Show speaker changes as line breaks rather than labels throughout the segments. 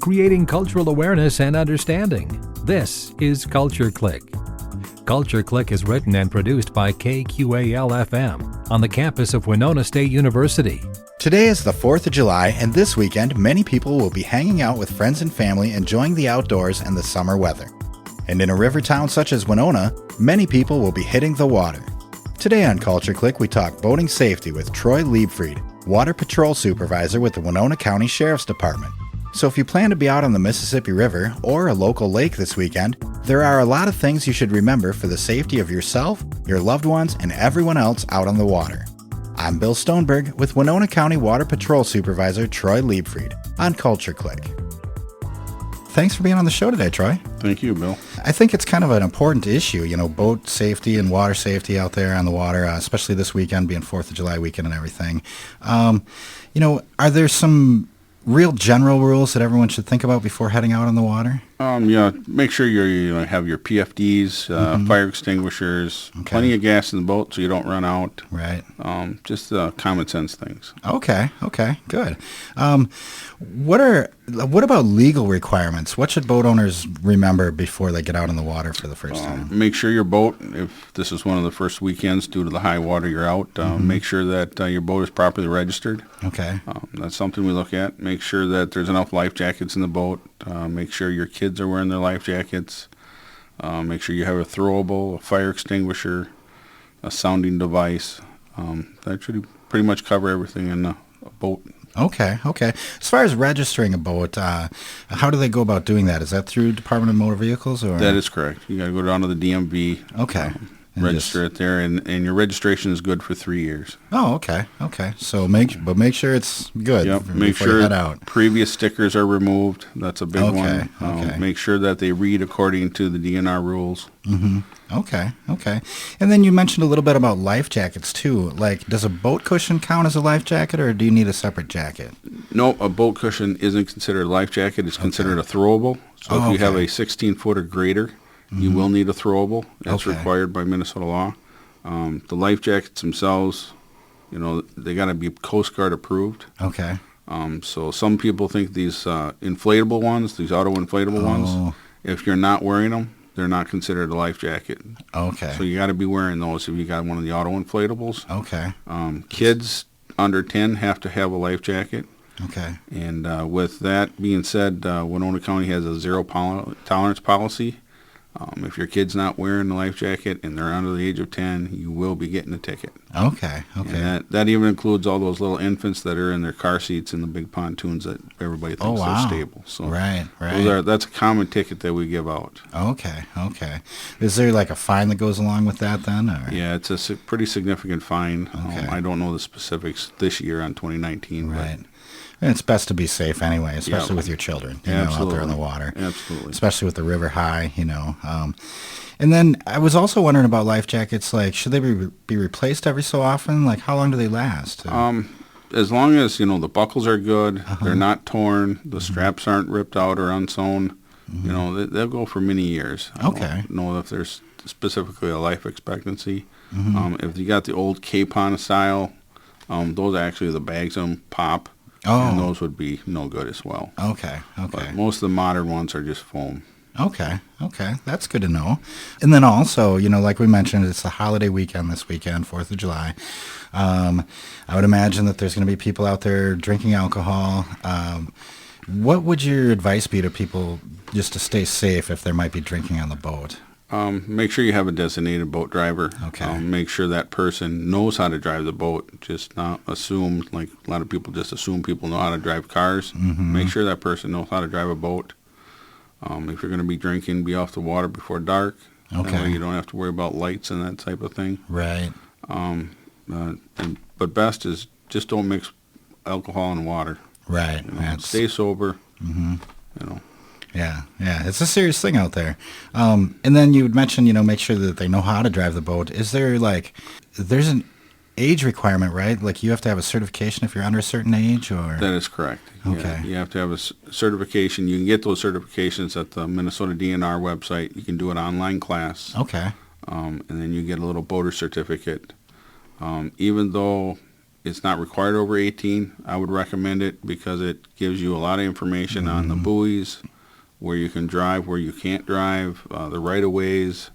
creating cultural awareness and understanding. This is Culture Clique. Culture Clique is written and produced by KQAL FM on the campus of Winona State University.
Today is the 4th of July, and this weekend, many people will be hanging out with friends and family enjoying the outdoors and the summer weather. And in a river town such as Winona, many people will be hitting the water. Today on Culture Clique, we talk boating safety with Troy Leibfried, Water Patrol Supervisor with the Winona County Sheriff's Department. So if you plan to be out on the Mississippi River or a local lake this weekend, there are a lot of things you should remember for the safety of yourself, your loved ones, and everyone else out on the water. I'm Bill Stoneberg with Winona County Water Patrol Supervisor Troy Leibfried on Culture Clique. Thanks for being on the show today, Troy.
Thank you, Bill.
I think it's kind of an important issue, boat safety and water safety out there on the water, especially this weekend being 4th of July weekend and everything. Are there some real general rules that everyone should think about before heading out on the water?
Make sure you have your PFDs, fire extinguishers, plenty of gas in the boat so you don't run out.
Right.
Just common sense things.
Okay, good. What about legal requirements? What should boat owners remember before they get out on the water for the first time?
Make sure your boat, if this is one of the first weekends due to the high water you're out, make sure that your boat is properly registered.
Okay.
That's something we look at. Make sure that there's enough life jackets in the boat. Make sure your kids are wearing their life jackets. Make sure you have a throwable, a fire extinguisher, a sounding device. That should pretty much cover everything in a boat.
Okay. As far as registering a boat, how do they go about doing that? Is that through Department of Motor Vehicles? Or?
That is correct. You got to go down to the DMV.
Okay.
Register it there, and your registration is good for 3 years.
Oh, okay. So make sure it's good.
Yep. Make
before
sure
you head out.
Previous stickers are removed. That's a big one.
Okay.
Make sure that they read according to the DNR rules.
Mm-hmm. Okay. And then you mentioned a little bit about life jackets too. Like, does a boat cushion count as a life jacket, or do you need a separate jacket?
No, a boat cushion isn't considered a life jacket. It's considered a throwable. So if you have a 16-foot or greater, you will need a throwable. That's required by Minnesota law. The life jackets themselves, they got to be Coast Guard approved.
Okay.
So some people think these inflatable ones, these auto inflatable ones, if you're not wearing them, they're not considered a life jacket.
Okay.
So you got to be wearing those if you got one of the auto inflatables.
Okay.
Kids under 10 have to have a life jacket.
Okay.
And with that being said, Winona County has a zero tolerance policy. If your kid's not wearing the life jacket and they're under the age of 10, you will be getting a ticket.
Okay.
And that even includes all those little infants that are in their car seats in the big pontoons that everybody thinks are stable. So
right.
That's a common ticket that we give out.
Okay. Is there like a fine that goes along with that then? Or?
Yeah, it's a pretty significant fine.
Okay.
I don't know the specifics this year on 2019.
Right. And it's best to be safe anyway, especially with your children, out there on the water.
Absolutely.
Especially with the river high, And then I was also wondering about life jackets. Like, should they be replaced every so often? Like, how long do they last?
As long as, the buckles are good, they're not torn, the straps aren't ripped out or unsewn, they'll go for many years. I don't know if there's specifically a life expectancy. If you got the old Capon style, those actually, the bags of them pop. And those would be no good as well.
Okay.
But most of the modern ones are just foam.
Okay. That's good to know. And then also, like we mentioned, it's the holiday weekend this weekend, 4th of July. I would imagine that there's going to be people out there drinking alcohol. What would your advice be to people just to stay safe if they might be drinking on the boat?
Make sure you have a designated boat driver.
Okay.
Make sure that person knows how to drive the boat. Just not assume, like a lot of people just assume people know how to drive cars. Make sure that person knows how to drive a boat. If you're going to be drinking, be off the water before dark.
Okay.
That way you don't have to worry about lights and that type of thing.
Right.
But best is just don't mix alcohol and water.
Right.
Stay sober.
Yeah, it's a serious thing out there. And then you would mention, make sure that they know how to drive the boat. Is there there's an age requirement, right? Like you have to have a certification if you're under a certain age, or?
That is correct.
Okay.
Yeah, you have to have a certification. You can get those certifications at the Minnesota DNR website. You can do an online class.
Okay.
And then you get a little boater certificate. Even though it's not required over 18. I would recommend it because it gives you a lot of information on the buoys, where you can drive, where you can't drive, the right-of-ways,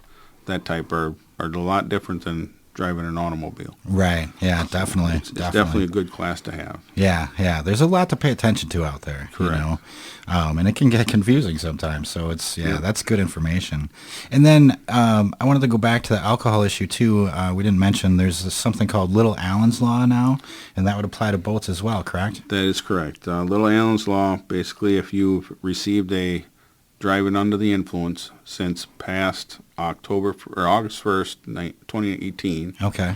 that type are a lot different than driving an automobile.
Right. Yeah, definitely.
It's definitely a good class to have.
Yeah. There's a lot to pay attention to out there.
Correct.
You know? And it can get confusing sometimes. So that's good information. And then I wanted to go back to the alcohol issue too. We didn't mention there's something called Little Allen's Law now, and that would apply to boats as well, correct?
That is correct. Little Allen's Law, basically if you've received a driving under the influence since past August 1st, 2018,
Okay.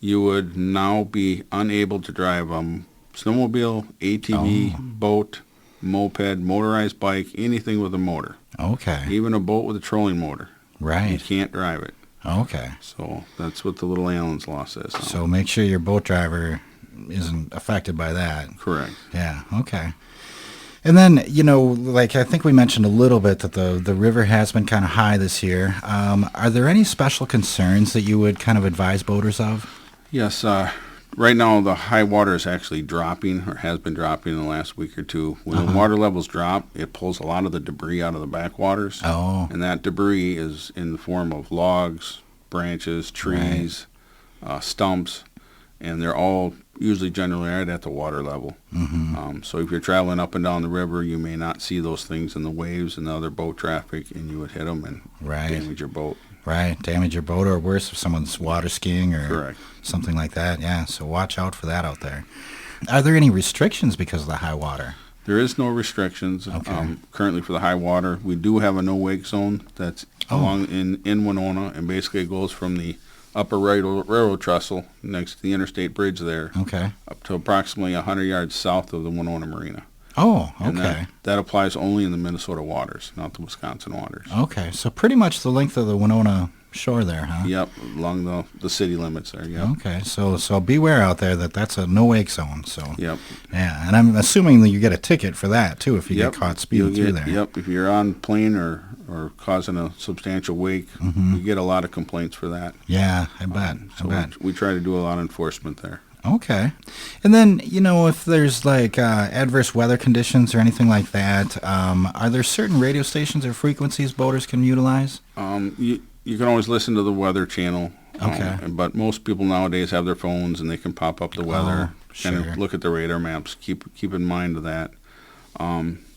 you would now be unable to drive a snowmobile, ATV, boat, moped, motorized bike, anything with a motor.
Okay.
Even a boat with a trolling motor. You
Right.
can't drive it.
Okay.
So that's what the Little Allen's Law says.
So make sure your boat driver isn't affected by that.
Correct.
Yeah. Okay. And then, you know, like I think we mentioned a little bit that the river has been kind of high this year. Are there any special concerns that you would kind of advise boaters of?
Yes. Right now, the high water is actually dropping, or has been dropping in the last week or two. When the water levels drop, it pulls a lot of the debris out of the backwaters.
Oh.
And that debris is in the form of logs, branches, trees, stumps, and they're all usually generally right at the water level. So if you're traveling up and down the river, you may not see those things in the waves and the other boat traffic, and you would hit them and damage your boat.
Right, damage your boat, or worse, if someone's water skiing or
Correct.
something like that. Yeah, so watch out for that out there. Are there any restrictions because of the high water?
There is no restrictions currently for the high water. We do have a no-wake zone that's along in Winona, and basically it goes from the upper railroad trestle next to the interstate bridge there up to approximately 100 yards south of the Winona Marina.
Oh, okay.
And that applies only in the Minnesota waters, not the Wisconsin waters.
Okay, so pretty much the length of the Winona shore there, huh?
Yep, along the city limits there, yep.
Okay, so beware out there that's a no-wake zone. So
Yep.
Yeah, and I'm assuming that you get a ticket for that, too, if you get caught speeding through there.
Yep, if you're on plane or causing a substantial wake, you get a lot of complaints for that.
Yeah, I bet.
We try to do a lot of enforcement there.
Okay. And then, you know, if there's like adverse weather conditions or anything like that, are there certain radio stations or frequencies boaters can utilize?
You can always listen to the weather channel.
Okay.
But most people nowadays have their phones and they can pop up the weather,
sure.
and look at the radar maps. Keep in mind of that.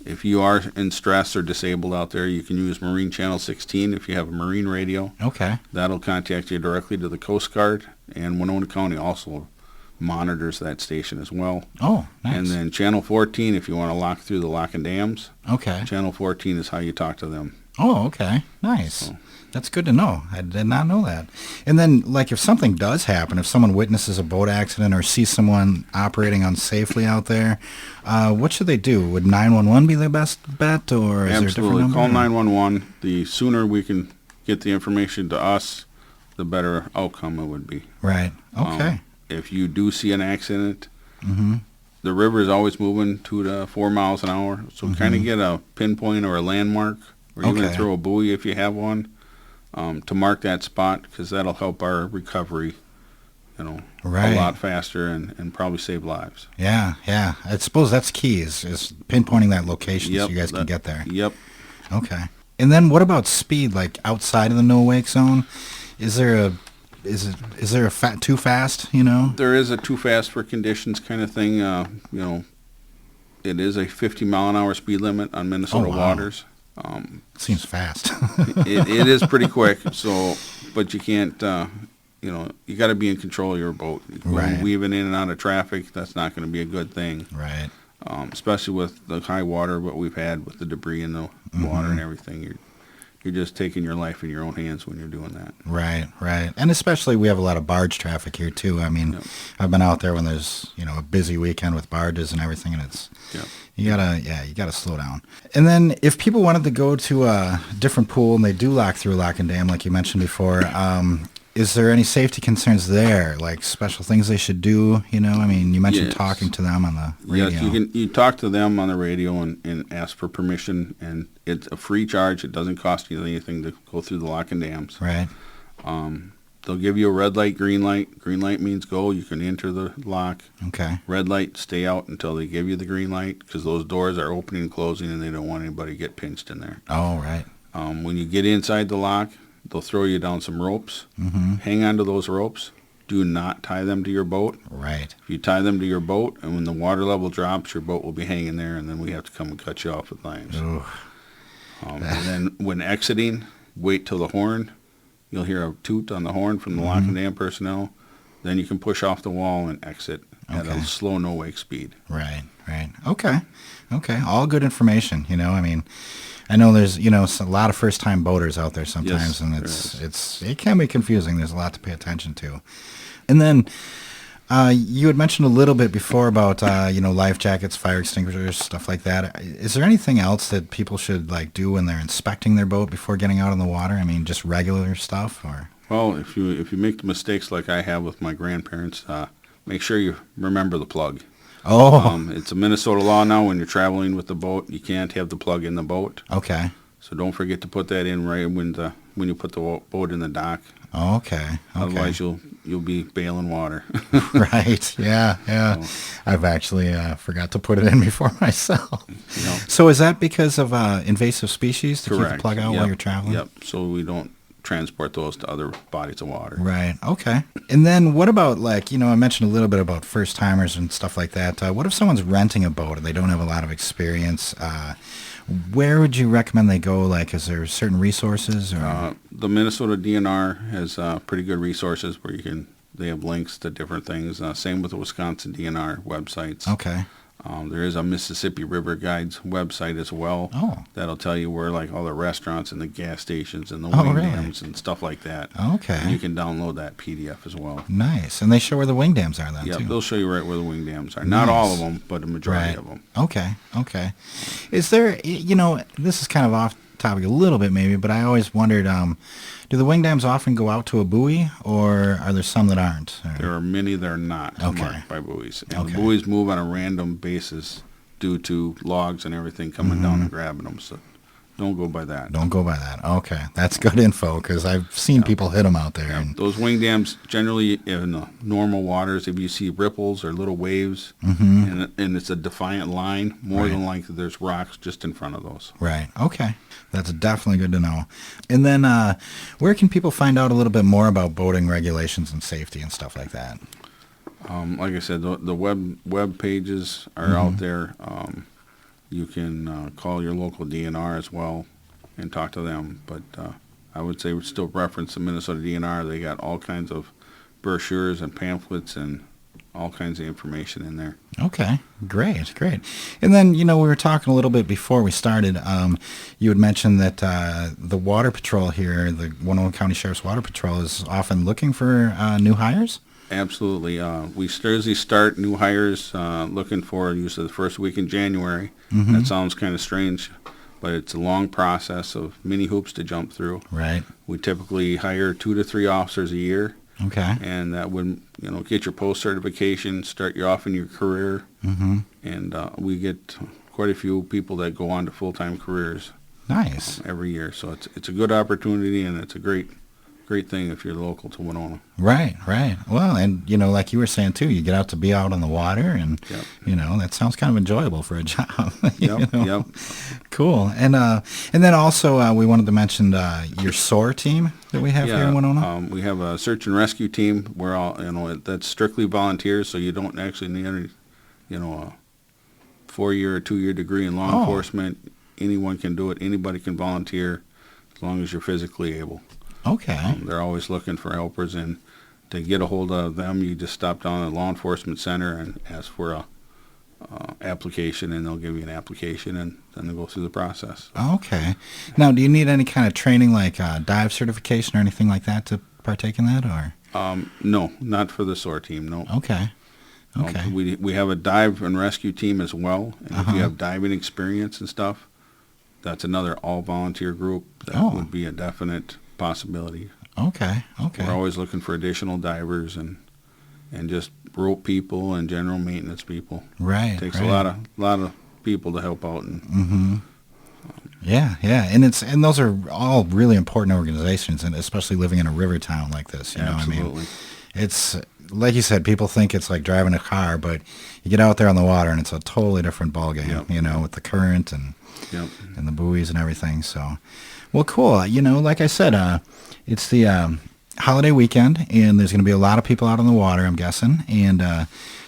If you are in stress or disabled out there, you can use Marine Channel 16 if you have a marine radio.
Okay.
That'll contact you directly to the Coast Guard, and Winona County also monitors that station as well.
Oh, nice.
And then Channel 14 if you want to lock through the lock and dams.
Okay.
Channel 14 is how you talk to them.
Oh, okay. Nice. That's good to know. I did not know that. And then, like, if something does happen, if someone witnesses a boat accident or sees someone operating unsafely out there, what should they do? Would 911 be the best bet, or is there a different number?
Call 911. The sooner we can get the information to us, the better outcome it would be.
Right. Okay.
If you do see an accident, the river is always moving 2 to 4 miles an hour, so kind of get a pinpoint or a landmark, or even throw a buoy if you have one, to mark that spot, because that'll help our recovery, a lot faster and probably save lives.
Yeah. I suppose that's key is pinpointing that location so you guys can get there.
Yep.
Okay. And then what about speed, like outside of the no-wake zone? Is there a too fast,
There is a too fast for conditions kind of thing. It is a 50-mile-an-hour speed limit on Minnesota waters.
Seems fast.
it is pretty quick. But you can't. You got to be in control of your boat.
Right.
Weaving in and out of traffic, that's not going to be a good thing.
Right.
Especially with the high water, what we've had with the debris in the water and everything. You're just taking your life in your own hands when you're doing that.
Right. And especially we have a lot of barge traffic here too. I mean, I've been out there when there's, a busy weekend with barges and everything, and it's, you gotta slow down. And then if people wanted to go to a different pool and they do lock through lock and dam, like you mentioned before, is there any safety concerns there, like special things they should do? You mentioned talking to them on the radio.
Yes, you talk to them on the radio and ask for permission, and it's a free charge. It doesn't cost you anything to go through the lock and dams.
Right.
they'll give you a red light, green light. Green light means go. You can enter the lock.
Okay.
Red light, stay out until they give you the green light, because those doors are opening and closing, and they don't want anybody to get pinched in there.
Oh, right.
When you get inside the lock, they'll throw you down some ropes.
Mm-hmm.
Hang on to those ropes. Do not tie them to your boat.
Right.
If you tie them to your boat, and when the water level drops, your boat will be hanging there, and then we have to come and cut you off with knives. And then when exiting, wait till the horn. You'll hear a toot on the horn from the lock and dam personnel. Then you can push off the wall and exit at a slow no-wake speed.
Right, right. Okay. All good information, I mean, I know there's, a lot of first-time boaters out there sometimes, and it can be confusing. There's a lot to pay attention to. And then you had mentioned a little bit before about, life jackets, fire extinguishers, stuff like that. Is there anything else that people should, do when they're inspecting their boat before getting out on the water? I mean, just regular stuff, or?
Well, if you make the mistakes like I have with my grandparents, make sure you remember the plug.
Oh.
It's a Minnesota law now. When you're traveling with the boat, you can't have the plug in the boat.
Okay.
So don't forget to put that in right when you put the boat in the dock.
Okay.
Otherwise, you'll be bailing water.
Right. Yeah. So, I've actually forgot to put it in before myself.
Yep.
So is that because of invasive species to
Correct.
keep the plug out while you're traveling?
Yep. So we don't transport those to other bodies of water.
Right. Okay. And then what about I mentioned a little bit about first timers and stuff like that. What if someone's renting a boat and they don't have a lot of experience? Where would you recommend they go? Is there certain resources? Or?
The Minnesota DNR has pretty good resources where they have links to different things. Same with the Wisconsin DNR websites.
Okay.
There is a Mississippi River Guides website as well.
Oh.
That'll tell you where all the restaurants and the gas stations and the wing
really?
dams and stuff like that.
Okay.
And you can download that PDF as well.
Nice. And they show where the wing dams are then,
Yeah,
too.
they'll show you right where the wing dams are.
Nice.
Not all of them, but a majority of them.
Okay. Is there, this is kind of off topic a little bit maybe, but I always wondered, do the wing dams often go out to a buoy, or are there some that aren't? Or?
There are many that are not marked by buoys. And the buoys move on a random basis due to logs and everything coming down and grabbing them. So don't go by that.
Don't go by that. Okay. That's good info, because I've seen people hit them out there.
Yeah.
And
Those wing dams, generally in the normal waters, if you see ripples or little waves, and it's a defiant line, more than likely there's rocks just in front of those.
Right. Okay. That's definitely good to know. And then where can people find out a little bit more about boating regulations and safety and stuff like that?
Like I said, the web pages are out there. You can call your local DNR as well and talk to them. But I would say still reference the Minnesota DNR. They got all kinds of brochures and pamphlets and all kinds of information in there.
Okay, great. And then, we were talking a little bit before we started. You had mentioned that the Water Patrol here, the Winona County Sheriff's Water Patrol, is often looking for new hires?
Absolutely. We usually start new hires looking for usually the first week in January. That sounds kind of strange, but it's a long process of many hoops to jump through.
Right.
We typically hire 2 to 3 officers a year.
Okay.
And that would, get your post certification, start you off in your career. And we get quite a few people that go on to full-time careers.
Nice.
Every year. So it's a good opportunity, and it's a great thing if you're local to Winona.
Right. Well, and, like you were saying, too, you get out to be out on the water, and, that sounds kind of enjoyable for a job.
Yep.
Cool. And then also we wanted to mention your SOAR team that we have here in Winona.
We have a search and rescue team where that's strictly volunteers, so you don't actually need any, a 4-year or 2-year degree in law enforcement. Anyone can do it. Anybody can volunteer as long as you're physically able.
Okay.
They're always looking for helpers, and to get a hold of them, you just stop down at a law enforcement center and ask for a application, and they'll give you an application, and then they'll go through the process.
Okay. Now, do you need any kind of training, like dive certification or anything like that, to partake in that, or?
No, not for the SOAR team. No.
Okay.
We have a dive and rescue team as well, and if you have diving experience and stuff, that's another all volunteer group. That would be a definite possibility.
Okay.
We're always looking for additional divers and just rope people and general maintenance people.
Right.
It takes a lot of people to help out. And
Yeah, and those are all really important organizations, and especially living in a river town like this.
Absolutely.
It's like you said, people think it's like driving a car, but you get out there on the water and it's a totally different ballgame. With the current and the buoys and everything. So, well, cool. Like I said, it's the holiday weekend, and there's going to be a lot of people out on the water, I'm guessing, and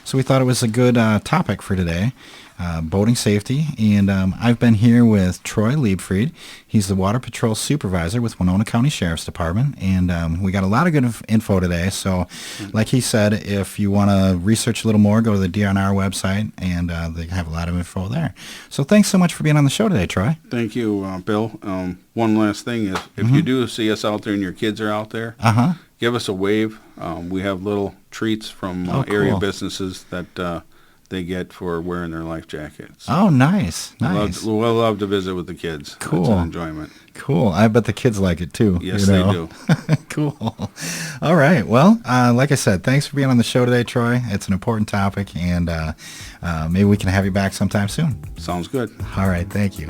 so we thought it was a good topic for today. Boating safety, and I've been here with Troy Leibfried. He's the Water Patrol Supervisor with Winona County Sheriff's Department, and we got a lot of good info today. So, like he said, if you want to research a little more, go to the DNR website, and they have a lot of info there. So thanks so much for being on the show today, Troy.
Thank you, Bill. One last thing is, if you do see us out there and your kids are out there, give us a wave. We have little treats from area businesses that they get for wearing their life jackets.
Oh, nice.
We'll love to visit with the kids.
Cool.
It's an enjoyment.
Cool. I bet the kids like it too.
Yes, they do.
Cool. All right. Well, like I said, thanks for being on the show today, Troy. It's an important topic, and maybe we can have you back sometime soon.
Sounds good.
All right. Thank you.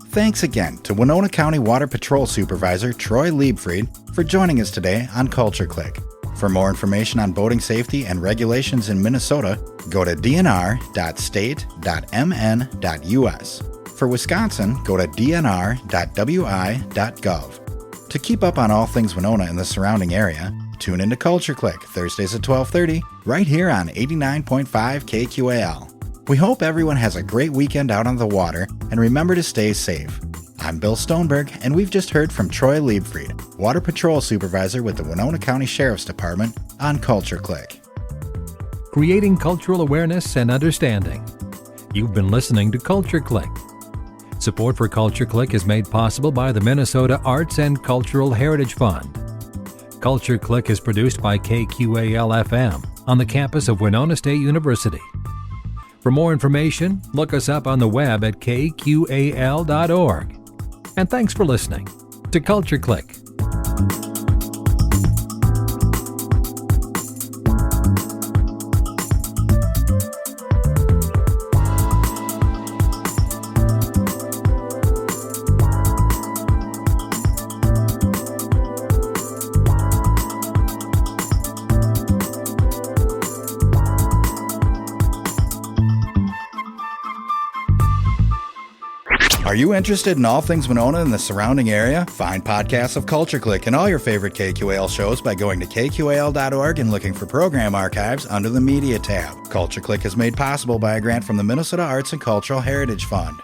Thanks again to Winona County Water Patrol Supervisor Troy Leibfried for joining us today on Culture Clique. For more information on boating safety and regulations in Minnesota, go to dnr.state.mn.us. For Wisconsin, go to dnr.wi.gov. To keep up on all things Winona and the surrounding area, tune into Culture Clique Thursdays at 12:30 right here on 89.5 KQAL. We hope everyone has a great weekend out on the water, and remember to stay safe. I'm Bill Stoneberg, and we've just heard from Troy Leibfried, Water Patrol Supervisor with the Winona County Sheriff's Department, on Culture Clique.
Creating cultural awareness and understanding. You've been listening to Culture Clique. Support for Culture Clique is made possible by the Minnesota Arts and Cultural Heritage Fund. Culture Clique is produced by KQAL-FM on the campus of Winona State University. For more information, look us up on the web at kqal.org. And thanks for listening to Culture Clique.
Are you interested in all things Winona and the surrounding area? Find podcasts of Culture Clique and all your favorite KQAL shows by going to kqal.org and looking for program archives under the Media tab. Culture Clique is made possible by a grant from the Minnesota Arts and Cultural Heritage Fund.